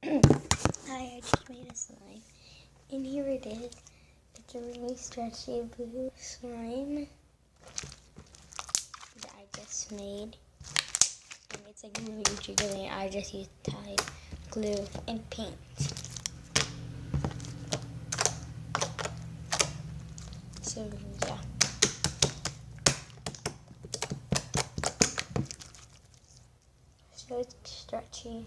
Hi, I just made a slime. And here it is. It's a really stretchy blue slime that I just made. And it's like really jiggly. I just used Tide glue and paint. So yeah. So it's stretchy.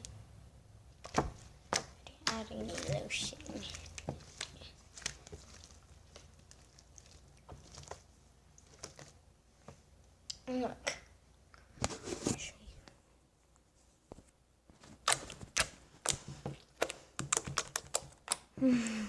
Adding lotion. And look. I'll show you.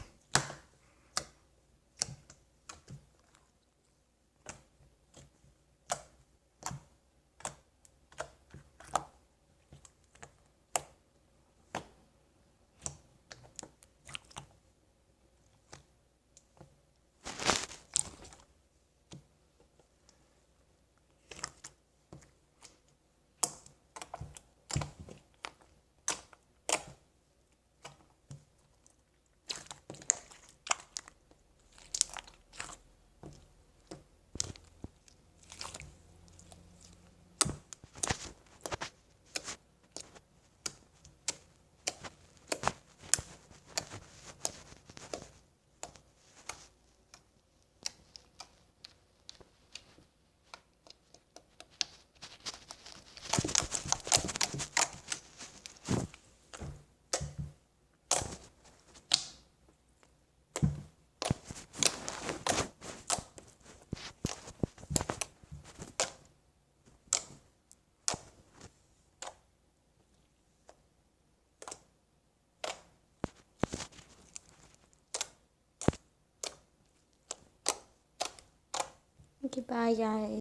Goodbye, guys.